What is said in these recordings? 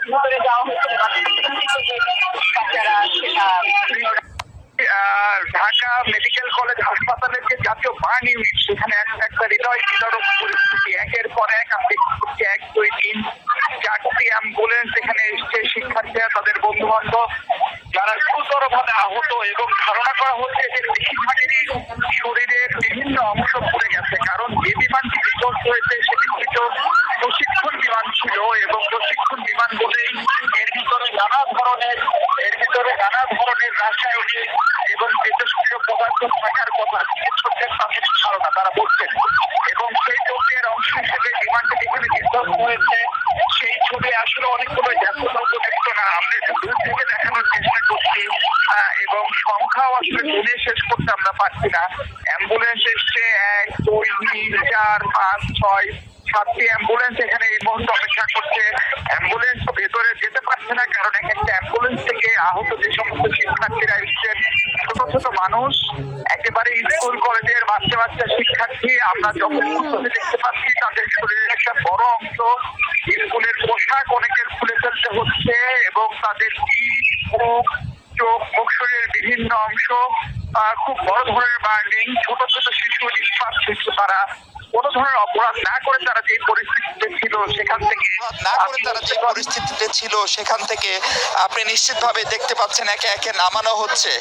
ভিতরে যাওয়া হচ্ছে ঢাকা মেডিকেল কলেজ হাসপাতালের যে জাতীয় বার্ন ইউনিট, সেখানে একটা হৃদয় বিদারক পরিস্থিতি। একের পর এক আমি দেখছি 1, 2, 3 4টি অ্যাম্বুলেন্স এখানে এসছে। শিক্ষার্থীরা, তাদের বন্ধু বান্ধব যারা গুরুতর ভাবে আহত, এবং ধারণা করা হচ্ছে যে বেশিরভাগেরই শরীরের বিভিন্ন অংশ পুড়ে গেছে। কারণ যে বিমানটি বিধ্বস্ত হয়েছে সেটি হয়তো প্রশিক্ষণ বিমান ছিল, এবং প্রশিক্ষণ বিমান বলেই এর ভিতরে নানা ধরনের রাসায়নিক এবং তেজস্ক্রিয় পদার্থ থাকার কথা চিকিৎসকদের প্রাথমিক ধারণা তারা বলছেন। এবং সেই তথ্যের অংশ হিসেবে বিমানটি যেখানে বিধ্বস্ত হয়েছে সেই ছবি আসলে অনেকগুলো জ্যাঠা উপযুক্ত না। আমরা দূর থেকে দেখানোর চেষ্টা করছি, এবং সংখ্যাও আসলে গুনে শেষ করতে আমরা পারছি না। অ্যাম্বুলেন্স এসছে 1, 2, 3, 4, 5, 6, 7টি অ্যাম্বুলেন্স এখানে এই মুহূর্তে অপেক্ষা করছে। অ্যাম্বুলেন্স ভেতরে যেতে পারছে না, কারণ একটা অ্যাম্বুলেন্স থেকে আহত যে সমস্ত শিক্ষার্থীরা এসছেন, ছোট ছোট মানুষ, একেবারে স্কুল কলেজের বাচ্চা শিক্ষার্থী, আমরা যখন দেখতে পাচ্ছি তাদের শরীরের একটা বড় অংশ, স্কুলের পোশাক অনেকের খুলে ফেলতে হচ্ছে, এবং তাদের চোখ, মুখ, শরীরের বিভিন্ন অংশ খুব বড় ধরনের বার্নিং। ছোট ছোট শিশু, নিষ্পাপ শিশু, তারা কোনো ধরনের অপরাধ না করে তারা যে পরিস্থিতিতে ছিল সেখান থেকে আপনি নিশ্চিতভাবে দেখতে পাচ্ছেন একে একে নামানো হচ্ছে।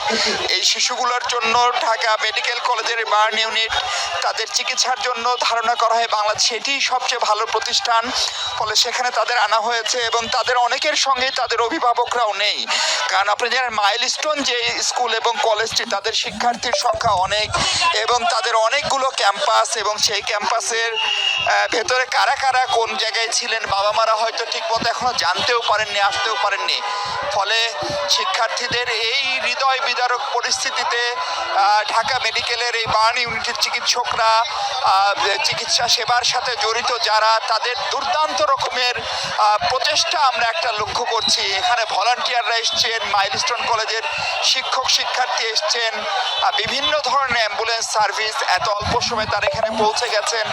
এই শিশুগুলোর জন্য ঢাকা মেডিকেল কলেজের বার্ন ইউনিট, তাদের চিকিৎসার জন্য ধারণা করা হয় বাংলাদেশে এটিই সবচেয়ে ভালো প্রতিষ্ঠান। ফলে সেখানে তাদের আনা হয়েছে, এবং তাদের অনেকের সঙ্গে তাদের অভিভাবকরাও নেই। কারণ আপনি জানেন মাইলস্টোন যে স্কুল এবং কলেজটি, তাদের শিক্ষার্থীর সংখ্যা অনেক, এবং তাদের অনেকগুলো ক্যাম্পাস, এবং সেই ক্যাম্পাসের ভেতরে কারা কারা কোন জায়গায় ছিলেন বাবা মারা হয়তো ঠিকমতো এখনো জানতেও পারেননি, আসতেও পারেননি। ফলে শিক্ষার্থীদের এই হৃদয় বিদারক পরিস্থিতিতে ঢাকা মেডিকেলের এই বার্ন ইউনিটের চিকিৎসকরা, চিকিৎসা সেবার সাথে জড়িত যারা, তাদের দুর্দান্ত রকমের প্রচেষ্টা আমরা একটা লক্ষ্য করছি। এখানে ভলান্টিয়াররা এসছেন, মাইলস্টোন কলেজের শিক্ষক শিক্ষার্থী এসছেন, বিভিন্ন ধরনের অ্যাম্বুলেন্স সার্ভিস, এত অল্প সময় তারা এখানে পৌঁছে গেছেন।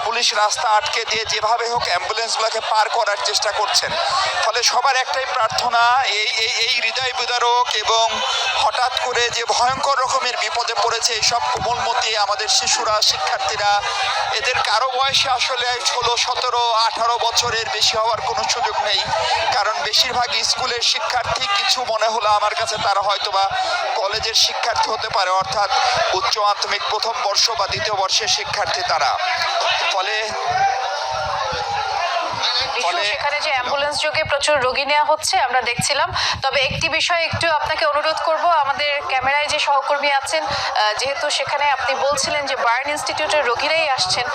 পুলিশ রাস্তা আটকে দিয়ে যেভাবে হোক অ্যাম্বুলেন্সগুলোকে পার করার চেষ্টা করছেন। ফলে সবার একটাই প্রার্থনা, এই হৃদয় বিদারক এবং হঠাৎ করে যে ভয়ঙ্কর রকমের বিপদে পড়েছে এইসব কোমলমতি আমাদের শিশুরা, শিক্ষার্থীরা, এদের কারো বয়সে আসলে 16, 17, 18 বছরের বেশি হওয়ার কোনো সুযোগ নেই। কারণ বেশিরভাগ স্কুলের শিক্ষার্থী, কিছু মনে হলো আমার কাছে তারা হয়তোবা কলেজের শিক্ষার্থী হতে পারে, অর্থাৎ উচ্চ মাধ্যমিক প্রথম বর্ষ বা দ্বিতীয় বর্ষের শিক্ষার্থী তারা। ফলে সেখানে যে অ্যাম্বুলেন্স যোগে প্রচুর রোগী নেওয়া হচ্ছে আমরা দেখছিলাম। তবে একটি বিষয় একটু আপনাকে অনুরোধ করব, আমাদের ক্যামেরায় যে সহকর্মী আছেন, যেহেতু সেখানে আপনি বলছিলেন যে বার্ন ইনস্টিটিউটের রোগীরাই আসছেন,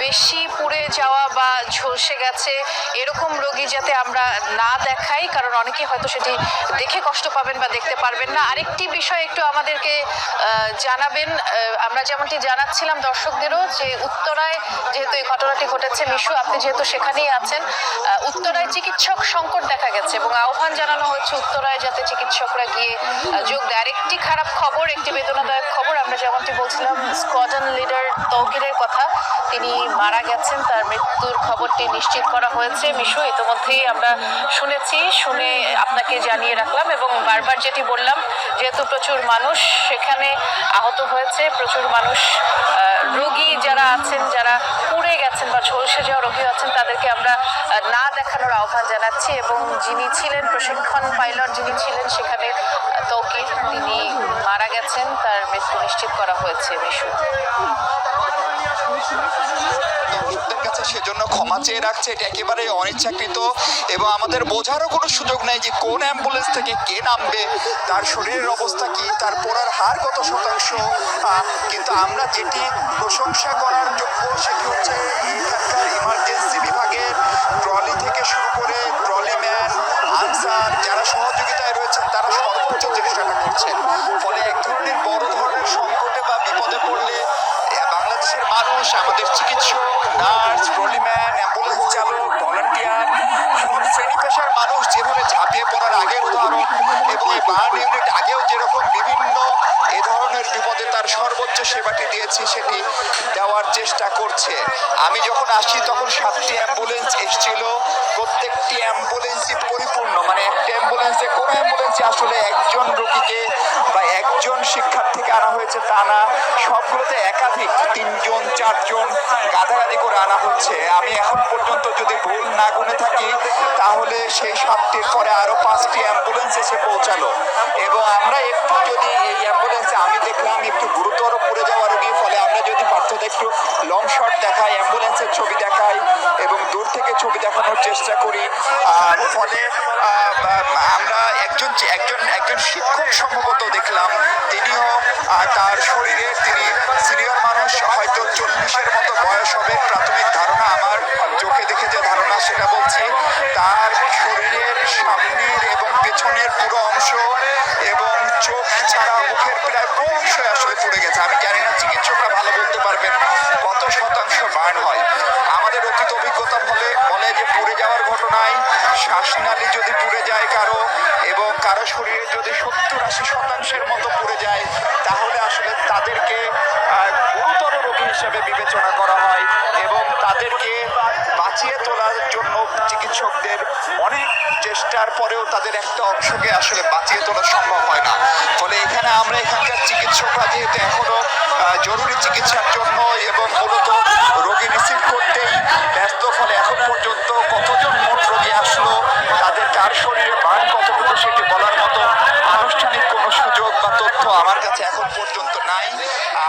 বেশি পুড়ে যাওয়া বা ঝলসে গেছে এরকম রোগী যাতে আমরা না দেখাই, কারণ অনেকে হয়তো সেটি দেখে কষ্ট পাবেন বা দেখতে পারবেন না। আরেকটি বিষয় একটু আমাদেরকে জানাবেন, আমরা যেমনটি জানাচ্ছিলাম দর্শকদেরও, যে উত্তরায় যেহেতু এই ঘটনাটি ঘটেছে, মিশু আপনি যেহেতু সেখানেই আছেন, উত্তরায় চিকিৎসক সংকট দেখা গেছে এবং আহ্বান জানানো হয়েছে উত্তরায় যাতে চিকিৎসকরা গিয়ে যোগ দেয়। আরেকটি খারাপ খবর, একটি বেদনাদায়ক খবর, আমরা যেমনটি বলছিলাম স্কোয়াড্রন লিডার তৌকিরের কথা, তিনি মারা গেছেন, তার মৃত্যুর খবরটি নিশ্চিত করা হয়েছে। মিশু ইতিমধ্যেই আমরা শুনেছি, শুনে আপনাকে জানিয়ে রাখলাম। এবং বারবার যেটি বললাম, যেহেতু প্রচুর মানুষ সেখানে আহত হয়েছে, প্রচুর মানুষ, রোগী যারা আছেন, যারা পুড়ে গেছেন বা ঝলসে যাওয়া রোগী আছেন, তাদেরকে আমরা না দেখানোর আহ্বান জানাচ্ছি। এবং যিনি ছিলেন প্রশিক্ষণ পাইলট, যিনি ছিলেন সেখানে তৌকির, তিনি মারা গেছেন, তার মৃত্যু নিশ্চিত করা হয়েছে। মিশু কাছে সেজন্য ক্ষমা চেয়ে রাখছে, এটা একেবারে অনিচ্ছাকৃত, এবং আমাদের বোঝারও কোনো সুযোগ নেই যে কোন অ্যাম্বুলেন্স থেকে কে নামবে, তার শরীরের অবস্থা কি, তার পড়ার হার কত শতাংশ। কিন্তু আমরা যেটি প্রশংসা করার যোগ্য সেটি হচ্ছে এখানকার ইমার্জেন্সি বিভাগের ট্রলি থেকে শুরু করে ট্রলিম্যান, আনসার, যারা সহযোগিতায় রয়েছেন তারা সর্বোচ্চ চেষ্টাটা করছেন। ফলে এক ধরনের বড় ধরনের সংকটে বা বিপদে পড়লে বাংলাদেশের মানুষ, আমাদের চিকিৎসক, নার্স, ট্রলিম্যান, অ্যাম্বুলেন্স চালক, ভলান্টিয়ার, শ্রেণী পেশার মানুষ যেভাবে ঝাঁপিয়ে পড়ার আগের উদাহরণ, এবং এই বার্ন ইউনিট আগেও যেরকম বিভিন্ন এ ধরনের বিপদে তার সর্বোচ্চ সেবাটি দিয়েছি সেটি দেওয়ার চেষ্টা করছে। আমি যখন আসি তখন 7টি অ্যাম্বুলেন্স এসেছিল, আনা, সবগুলোতে একাধিক 3 জন 4 জন গাদাগাদি করে আনা হচ্ছে। আমি এখন পর্যন্ত যদি ভুল না গুনে থাকি তাহলে সেই 7টির পরে আরো 5টি অ্যাম্বুলেন্স এসে পৌঁছালো। এবং আমরা একটু যদি এই অ্যাম্বুলেন্সে আমি দেখলাম একটু গুরুতর পড়ে যাওয়া রোগী, ফলে আমরা যদি পার্থক্য একটু লং শট দেখাই, অ্যাম্বুলেন্সের ছবি দেখাই এবং দূর থেকে ছবি দেখানোর চেষ্টা করি, ফলে আমরা একজন একজন একজন শিক্ষক সম্ভবত দেখলাম, তিনিও তার শরীরে, তিনি সিনিয়র মানুষ, হয়তো 40-এর মতো বয়স হবে প্রাথমিক ধারণা, আমার চোখে দেখে যে ধারণা সেটা বলছি। তার শরীরের সামনের এবং পেছনের পুরো অংশ এবং চোখ ছাড়া মুখের প্রায় পুরো অংশ আসলে পুড়ে গেছে। আমি জানি না চিকিৎসকরা ভালো বলতে পারবেন কত শতাংশ বার্ন হয়। আমাদের অতীত অভিজ্ঞতা বলে যে পুড়ে যাওয়ার ঘটনায় শ্বাসনালী যদি পুড়ে যায় কারো এবং কারো শরীরে যদি 70-80% মতো পুড়ে যায় তাহলে আসলে তাদেরকে গুরুতর রোগী হিসেবে বিবেচনা করা হয় এবং তাদেরকে বাঁচিয়ে তোলার জন্য চিকিৎসকদের অনেক চেষ্টার পরেও তাদের একটা অংশকে আসলে বাঁচিয়ে তোলা সম্ভব হয় না। ফলে এখানে আমরা এখানকার চিকিৎসকরা যেহেতু এখনো জরুরি চিকিৎসার জন্য এবং মূলত রোগী রিসিভ করতেই ব্যস্ত, ফলে এখন পর্যন্ত কতজন মোট রোগী আসলো, তাদের কার শরীরে বার্ন কতটুকু সেটি বলার মতো আনুষ্ঠানিক কোনো সুযোগ বা তথ্য আমার কাছে এখন পর্যন্ত নাই।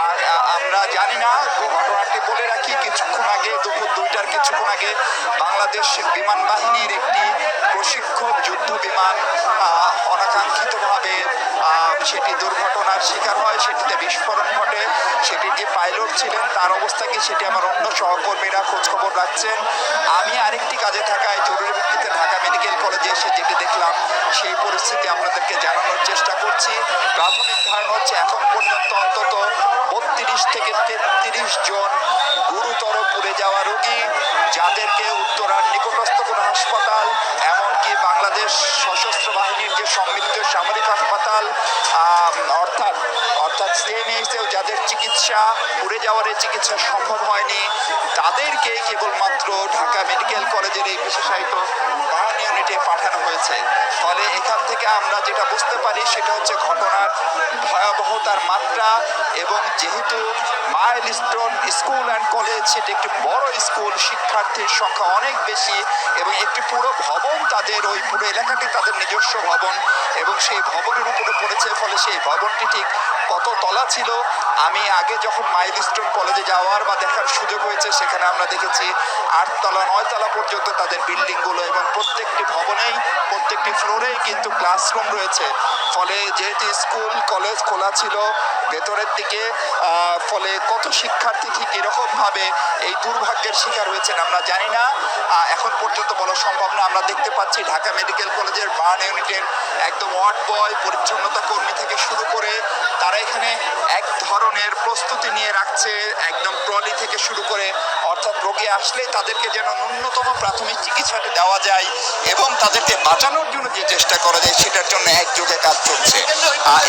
আর আমরা জানি না, ঘটনাটি বলে রাখি, কিছুক্ষণ আগে দুপুর 2টার কিছুক্ষণ আগে বাংলাদেশ বিমান বাহিনীর একটি প্রশিক্ষক যুদ্ধ বিমান অনাকাঙ্ক্ষিতভাবে সেটি দুর্ঘটনার শিকার হয়, সেটিতে বিস্ফোরণ ঘটে। সেটির যে পাইলট ছিলেন তার অবস্থা কি সেটি আমার অন্য সহকর্মীরা খোঁজখবর রাখছেন। আমি আরেকটি কাজে থাকায় জরুরি ভিত্তিতে ঢাকা মেডিকেল কলেজে এসে যেটি দেখলাম সেই পরিস্থিতি আপনাদেরকে জানানোর চেষ্টা করছি। প্রাথমিক ধারণা হচ্ছে এখন পর্যন্ত অন্তত 32 থেকে 33 জন গুরুতর পুড়ে যাওয়া রোগী, যাদেরকে উত্তরার নিকটস্থ কোনো হাসপাতাল, এমনকি বাংলাদেশ সশস্ত্র বাহিনীর যে সম্মিলিত সামরিক হাসপাতাল অর্থাৎ সিএমএইচেও যাদের চিকিৎসা, পুড়ে যাওয়ার চিকিৎসা সম্ভব হয়নি, তাদেরকে কেবলমাত্র ঢাকা মেডিকেল কলেজের এই বিশেষায়িত বার্ন ইউনিটে পাঠানো হয়েছে। ফলে এখান থেকে আমরা যেটা বুঝতে পারি সেটা হচ্ছে ঘটনার ভয়াবহতার মাত্রা। এবং যেহেতু মাইলস্টোন স্কুল অ্যান্ড কলেজ সেটি একটি বড় স্কুল, শিক্ষার্থীর সংখ্যা অনেক বেশি এবং একটি পুরো ভবন, তাদের ওই পুরো এলাকাটি তাদের নিজস্ব ভবন এবং সেই ভবনের উপরে পড়েছে। ফলে সেই ভবনটি ঠিক কত তলা ছিল, আমি আগে যখন মাইলস্টোন কলেজে যাওয়ার বা দেখার সুযোগ হয়েছে সেখানে আমরা দেখেছি 8 তলা 9 তলা পর্যন্ত তাদের বিল্ডিংগুলো এবং প্রত্যেকটি ভবনেই প্রত্যেকটি ফ্লোরেই কিন্তু ক্লাসরুম রয়েছে। ফলে যেহেতু স্কুল কলেজ খোলা ছিল ভেতরের দিকে, ফলে কত শিক্ষার্থী ঠিক এরকমভাবে এই দুর্ভাগ্যের শিকার হয়েছেন আমরা জানি না, এখন পর্যন্ত বলা সম্ভব না। আমরা দেখতে পাচ্ছি ঢাকা মেডিকেল কলেজের বার্ন ইউনিটের একদম ওয়ার্ড বয়, পরিচ্ছন্নতা কর্মী থেকে শুরু করে তারা এখানে এক ধরনের প্রস্তুতি নিয়ে রাখছে, একদম ট্রলি থেকে শুরু করে, অর্থাৎ রোগী আসলে তাদেরকে যেন ন্যূনতম প্রাথমিক চিকিৎসাটি দেওয়া যায় এবং তাদেরকে বাঁচানোর জন্য যে চেষ্টা করা যায় সেটার জন্য একযোগে কাজ চলছে।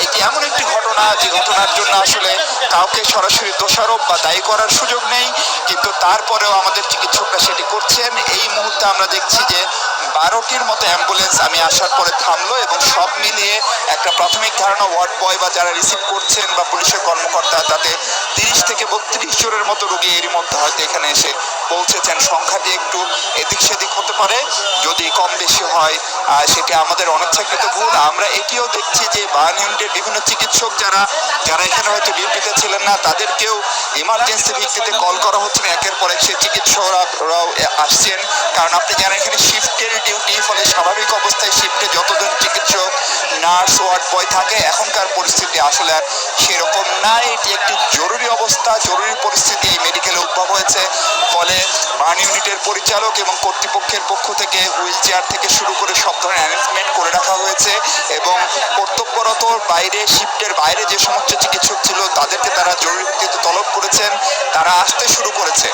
এটি এমন একটি ঘটনা যে ঘটনার জন্য আসলে কাউকে সরাসরি দোষারোপ বা দায়ী করার সুযোগ নেই, কিন্তু তারপরেও আমাদের চিকিৎসকরা সেটি করছেন। এই মুহূর্তে আমরা দেখছি যে 12টির মতো অ্যাম্বুলেন্স আমি আসার পরে থামলো এবং সব মিলিয়ে একটা প্রাথমিক ধারণা ওয়ার্ড বয় বা যারা রিসিভ করছেন বা পুলিশের কর্মকর্তা, তাতে 30 থেকে 32 জনের মতো রোগী এরই মধ্যে হয়তো এখানে এসে পৌঁছেছেন। সংখ্যাটি একটু এদিক সেদিক হতে পারে, যদি কম বেশি হয় সেটি আমাদের অনিচ্ছাকৃত ভুল। আমরা এটিও দেখছি যে বার্ন ইউনিটের বিভিন্ন চিকিৎসক যারা এখানে হয়তো ডিউটিতে ছিলেন না, তাদেরকেও ইমার্জেন্সি ভিত্তিতে কল করা হচ্ছে। একের পর এক সে চিকিৎসকরাও আসছেন, কারণ আপনি জানেন এখানে শিফটের ডিউটি, ফলে স্বাভাবিক অবস্থায় শিফটে যতজন চিকিৎসক, নার্স, ওয়ার্ড বয় থাকে, এখনকার পরিস্থিতি আসলে আর সেরকম না। এটি একটি জরুরি অবস্থা, জরুরি পরিস্থিতি এই মেডিকেলে উদ্ভব হয়েছে। ফলে বার্ন ইউনিটের পরিচালক এবং কর্তৃপক্ষের পক্ষ থেকে হুইল চেয়ার থেকে শুরু করে সব ধরনের অ্যারেঞ্জমেন্ট করে রাখা হয়েছে এবং কর্তব্যরত বাইরে, শিফটের বাইরে যে সমস্ত চিকিৎসক ছিল তাদেরকে তারা জরুরি ভিত্তিতে তলব করেছেন, তারা আসতে শুরু করেছে।